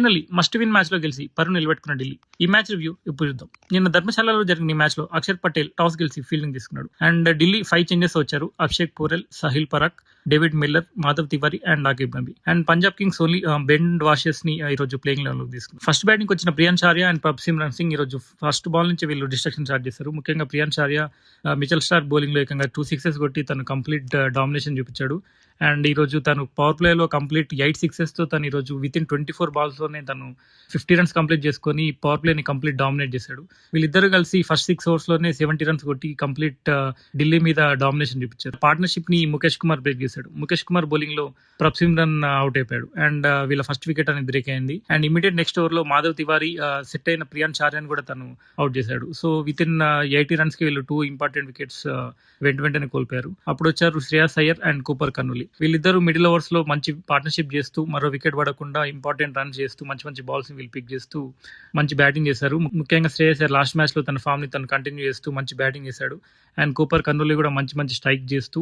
Finally must win match లో గెలిచి పరువు నిలబెట్టుకున్న ఢిల్లీ. ఈ మ్యాచ్ రివ్యూ ఇప్పుడు చూద్దాం. నిన్న ధర్మశాలలో జరిగిన ఈ మ్యాచ్ లో అక్షర్ పటేల్ టాస్ గెలిచి ఫీల్డింగ్ తీసుకున్నాడు. అండ్ ఢిల్లీ 5 చేంజెస్ వచ్చారు. Abhishek Porel, Sahil Parakh, David Miller, Madhav Tiwari and Aqib Nabi. And Punjab Kings only Ben వాషెస్ ని ఈ రోజు ప్లేయింగ్ లెవెల్ లోకి తీసుకున్నారు. ఫస్ట్ బ్యాటింగ్ వచ్చిన ప్రియాన్ చారియా అండ్ ప్రభ్సిమ్రన్ సింగ్ ఈ రోజు ఫస్ట్ బాల్ నుంచి వీళ్ళు డిస్ట్రక్షన్ స్టార్ట్ చేశారు. ముఖ్యంగా ప్రియాన్ చారియా మిచెల్ స్టార్క్ బౌలింగ్ లో ఏకంగా 2 6 కొట్టి తను కంప్లీట్ డామినేషన్ చూపించాడు. అండ్ ఈ రోజు తను పవర్ ప్లే లో కంప్లీట్ 8 6 తో తను ఈ రోజు విత్ ఇన్ 24 బాల్స్ లోనే తను 50 రన్స్ కంప్లీట్ చేసుకుని పవర్ ప్లే ని కంప్లీట్ డామినేట్ చేశాడు. వీళ్ళిద్దరు కలిసి ఫస్ట్ 6 ఓవర్స్ లోనే 70 రన్స్ కొట్టి కంప్లీట్ ఢిల్లీ మీద డామినేషన్ చూపించారు. పార్ట్నర్షిప్ ని ముఖేష్ కుమార్ బ్రేక్ చేశాడు. ముఖేష్ కుమార్ బౌలింగ్ లో ప్రభ్సిమ్రన్ అవుట్ అయిపోయాడు. అండ్ వీళ్ళ ఫస్ట్ వికెట్ అనేది బ్రేక్ అయింది. అండ్ ఇమీడియట్ నెక్స్ట్ ఓవర్ లో మాధవ్ తివారీ సెట్ అయిన ప్రియాన్ చార్యాన్ కూడా తను అవుట్ చేశాడు. సో విత్ ఇన్ 80 రన్స్ కి వీళ్ళు 2 ఇంపార్టెంట్ వికెట్స్ వెంటనే కోల్పోయారు. అప్పుడు వచ్చారు శ్రేయాస్ అయ్యర్ అండ్ కూపర్ కన్నూలి. వీళ్ళిద్దరు మిడిల్ ఓవర్స్ లో మంచి పార్ట్నర్షిప్ చేస్తూ మరో వికెట్ పడకుండా ఇంపార్టెంట్ రన్స్ చేస్తూ మంచి బాల్స్ వీళ్ళు పిక్ చేస్తూ మంచి బ్యాటింగ్ చేశారు. ముఖ్యంగా శ్రేయాస్ అయ్యర్ లాస్ట్ మ్యాచ్ లో తన ఫామ్ ని తను కంటిన్యూ చేస్తూ మంచి బ్యాటింగ్ చేశాడు. అండ్ కూపర్ కన్నూలి కూడా మంచి స్ట్రైక్ చేస్తూ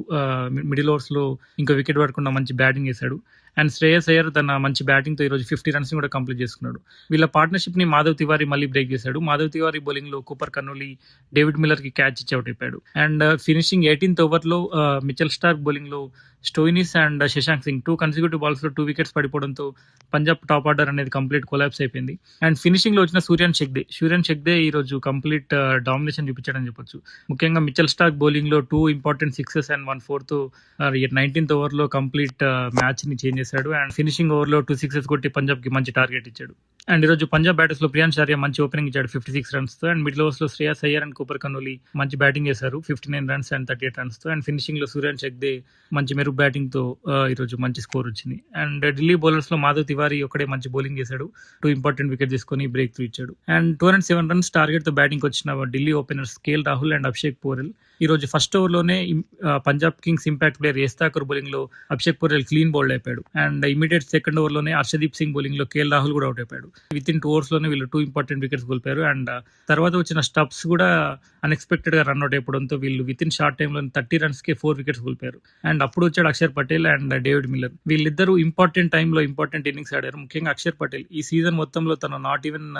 మిడిల్ ఓవర్స్ లో ఇంకా వికెట్ పడకుండా మంచి బ్యాటింగ్ చేశాడు. అండ్ శ్రేయస్ అయ్యర్ తన మంచి బ్యాటింగ్ తో ఈ రోజు 50 రన్స్ కూడా కంప్లీట్ చేసుకున్నాడు. వీళ్ళ పార్ట్నర్షిప్ ని మాధవ్ తివారీ మళ్ళీ బ్రేక్ చేశాడు. మాధవ్ తివారీ బౌలింగ్ లో కూపర్ కన్నూలి డేవిడ్ మిల్లర్ కి క్యాచ్ ఇచ్చి అవుట్ అయిపోయాడు. అండ్ ఫినిషింగ్ 18th ఓవర్ లో మిచెల్ స్టార్క్ బౌలింగ్ లో Stoinis and Shashank Singh 2 consecutive balls లో 2 వికెట్స్ పడిపోవడంతో పంజాబ్ టాప్ ఆర్డర్ అనేది కంప్లీట్ కొలాప్స్ అయిపోయింది. అండ్ ఫినిషింగ్ లో వచ్చిన సూర్యన్ షెగ్దే ఈ రోజు కంప్లీట్ డామినేషన్ చూపించాడని చెప్పొచ్చు. ముఖ్యంగా మిచెల్ స్టార్క్ బౌలింగ్ లో 2 ఇంపార్టెంట్ 6 అండ్ 1 4 తో 19th ఓవర్ లో కంప్లీట్ మ్యాచ్ ని చేంజ్ చేశాడు. అండ్ ఫినిషింగ్ ఓవర్ లో 2 6 కొట్టి పంజాబ్ కి మంచి టార్గెట్ ఇచ్చాడు. అండ్ ఈ రోజు పంజాబ్ బ్యాటర్స్ లో ప్రియాన్ చారియా మంచి ఓపెనింగ్ ఇచ్చాడు 56 రన్స్ తో. అండ్ మిడిల్ ఓవర్స్ లో శ్రేయాస్ అయ్యర్ అండ్ కూపర్ కన్నూలి మంచి బ్యాటింగ్ చేశారు 59 రన్స్ అండ్ 38 రన్స్ తో. అండ్ ఫినిషింగ్ లో సూర్యన్ షెగ్దే మంచి మెరుగు బ్యాటింగ్ తో ఈ రోజు మంచి స్కోర్ వచ్చింది. అండ్ ఢిల్లీ బౌలర్స్ లో మాధవ్ తివారీ ఒకడే మంచి బౌలింగ్ చేశాడు. 2 ఇంపార్టెంట్ వికెట్ తీసుకుని బ్రేక్ త్రూ ఇచ్చాడు. అండ్ 207 రన్స్ టార్గెట్ తో బ్యాటింగ్ వచ్చిన Delhi openers KL Rahul and Abhishek Porel ఈ రోజు ఫస్ట్ ఓవర్ లోనే పంజాబ్ కింగ్స్ ఇంపాక్ట్ ప్లేయర్ ఏస్తాకర్ బౌలింగ్ లో అభిషేక్ పోరెల్ క్లీన్ బౌల్డ్ అయిపోయాడు. అండ్ ఇమీడియట్ సెకండ్ ఓవర్ లోనే హర్షదీప్ సింగ్ బౌలింగ్ లో కేఎల్ రాహుల్ కూడా అవుట్ అయిపోయాడు. విత్ ఇన్ 2 ఓవర్స్ లోనే వీళ్ళు 2 ఇంపార్టెంట్ వికెట్స్ కోల్పోయారు. అండ్ తర్వాత వచ్చిన స్టబ్స్ కూడా అన్ఎక్స్పెక్టెడ్ గా రన్అట్ అయిపోవడంతో వీళ్ళు విత్ ఇన్ షార్ట్ టైమ్ లో 30 రన్స్ కే 4 వికెట్స్ కోల్పోయారు. అండ్ అప్పుడు వచ్చాడు Akshar Patel and David Miller. వీళ్ళిద్దరూ ఇంపార్టెంట్ టైమ్ లో ఇంపార్టెంట్ ఇన్నింగ్స్ ఆడారు. ముఖ్యంగా అక్షర్ పటేల్ ఈ సీజన్ మొత్తంలో తను not even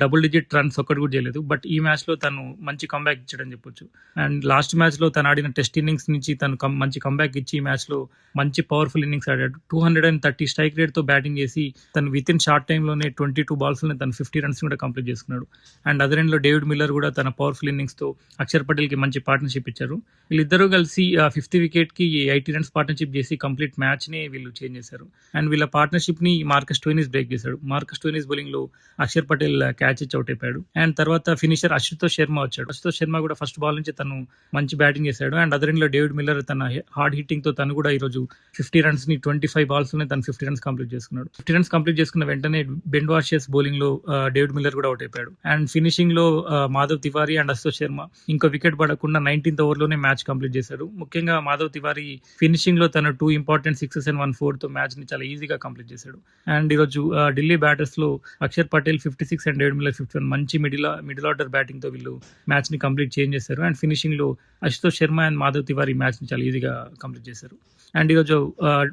double digit runs ఒక్కటి కూడా చేయలేదు. బట్ ఈ మ్యాచ్ లో తను మంచి కంబ్యాక్ ఇచ్చాడని చెప్పొచ్చు. అండ్ లాస్ట్ మ్యాచ్ లో తను ఆడిన టెస్ట్ ఇన్నింగ్స్ నుంచి తను మంచి కంబ్యాక్ ఇచ్చి ఈ మ్యాచ్ లో మంచి పవర్ఫుల్ ఇన్నింగ్స్ ఆడాడు. 230 స్ట్రైక్ రేట్ తో బ్యాటింగ్ చేసి తను విత్ ఇన్ షార్ట్ టైమ్ లోనే 22 బాల్స్ లోనే తను 50 రన్స్ కూడా కంప్లీట్ చేసుకున్నాడు. అండ్ అదర్ ఎండ్ లో డేవిడ్ మిల్లర్ కూడా తన పవర్ఫుల్ ఇన్నింగ్స్ తో అక్షర్ పటేల్ కి మంచి పార్ట్నర్షిప్ ఇచ్చారు. వీళ్ళిద్దరూ కలిసి 5th వికెట్ కి 80 రన్స్ పార్ట్నర్షిప్ చేసి కంప్లీట్ మ్యాచ్ ని వీళ్ళు చేంజ్ చేశారు. అండ్ వీళ్ళ పార్ట్నర్షిప్ ని మార్కస్ స్టోయినిస్ బ్రేక్ చేశాడు. మార్కస్ స్టోయినిస్ బౌలింగ్ లో అక్షర్ పటేల్ క్యాచ్ ఇచ్చి అవుట్ అయిపోయాడు. అండ్ తర్వాత ఫినిషర్ అశుతోష్ శర్మ వచ్చాడు. అశుతోష్ శర్మ కూడా ఫస్ట్ బాల్ నుంచి తను మంచి బ్యాటింగ్ చేశాడు. అండ్ అదర్ ఎండ్ లో డేవిడ్ మిల్లర్ తన హార్డ్ హిట్టింగ్ తో తను కూడా ఈ రోజు 50 రన్స్ ని 25 బాల్స్ లోనే తను 50 రన్స్ కంప్లీట్ చేసుకున్నాడు. 50 రన్స్ కంప్లీట్ చేసుకున్న వెంటనే బెన్ వాషెస్ బౌలింగ్ లో డేవిడ్ మిల్లర్ కూడా అవుట్ అయిపోయాడు. అండ్ ఫినిషింగ్ లో మాధవ్ తివారీ అండ్ అశుతోష్ శర్మ ఇంకో వికెట్ పడకుండా 19th ఓవర్ లోనే మ్యాచ్ కంప్లీట్ చేశారు. ముఖ్యంగా మాధవ్ తివారీ ఫినిషింగ్ లో తన 2 ఇంపార్టెంట్ 6 అండ్ 1 4 తో మ్యాచ్ ని చాలా ఈజీగా కంప్లీట్ చేశాడు. అండ్ ఈ రోజు ఢిల్లీ బ్యాటర్స్ లో Axar Patel 56 and David Miller 51 మంచి మిడిల్ ఆర్డర్ బ్యాటింగ్ తో వీళ్ళు మ్యాచ్ ని కంప్లీట్ చేంజ్ చేశారు. అండ్ ఫినిషింగ్ లో అశుతోష్ శర్మ అండ్ మాధవ్ తివారీ మ్యాచ్ ని చాలా ఈజీగా కంప్లీట్ చేశారు. అండ్ ఈరోజు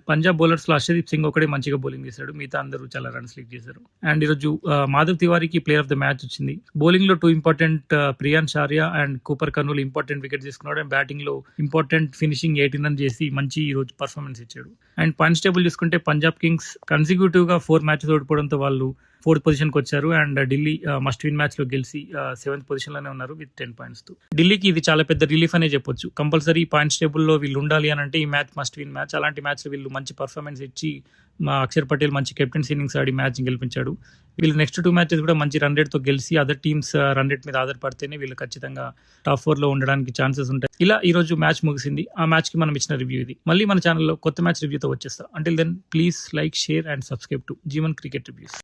పంజాబ్ బౌలర్స్ లో హర్షదీప్ సింగ్ ఒకటే మంచిగా బౌలింగ్ చేశాడు. మిగతా అందరూ చాలా రన్స్ లీడ్ చేశారు. అండ్ ఈరోజు మాధవ్ తివారీకి ప్లేయర్ ఆఫ్ ద మ్యాచ్ వచ్చింది. బౌలింగ్ లో 2 ఇంపార్టెంట్ ప్రియాన్ చారియా and Cooper Connolly important wicket తీసుకున్నాడు. అండ్ బ్యాటింగ్ లో ఇంపార్టెంట్ ఫినిషింగ్ 18 రన్ చేసి మంచి ఈ రోజు పర్ఫార్మెన్స్ ఇచ్చాడు. అండ్ పాయింట్స్ టేబుల్ చూసుకుంటే పంజాబ్ కింగ్స్ కన్సిక్యూటివ్ గా 4 మ్యాచెస్ ఓడిపోవడంతో వాళ్ళు 4th పొజిషన్ కి వచ్చారు. And Delhi must win match లో గెలిచి 7th పొజిషన్ లోనే ఉన్నారు విత్ 10 పాయింట్స్ తో. ఢిల్లీకి ఇది చాలా పెద్ద రిలీఫ్ అనే చెప్పొచ్చు. కంపల్సరీ పాయింట్స్ టేబుల్ లో వీళ్ళు ఉండాలి అని అంటే ఈ మ్యాచ్ మస్ట్ విన్ మ్యాచ్. అలాంటి మ్యాచ్ లో వీళ్ళు మంచి పర్ఫార్మెన్స్ ఇచ్చి మా అక్షర్ పటేల్ మంచి కెప్టెన్స్ ఇన్నింగ్స్ ఆడి మ్యాచ్ గెలిపించాడు. వీళ్ళు నెక్స్ట్ 2 మ్యాచెస్ కూడా మంచి రన్ రేట్ తో గెలిచి అదర్ టీమ్స్ రన్ రేట్ మీద ఆధారపడితేనే వీళ్ళు ఖచ్చితంగా టాప్ 4 లో ఉండడానికి ఛాన్సెస్ ఉంటాయి. ఇలా ఈ రోజు మ్యాచ్ ముగిసింది. ఆ మ్యాచ్ కి మనం ఇచ్చిన రివ్యూ ఇది. మళ్ళీ మన ఛానల్లో కొత్త మ్యాచ్ రివ్యూతో వచ్చేస్తా. Until then please like, share and subscribe to G1 cricket reviews.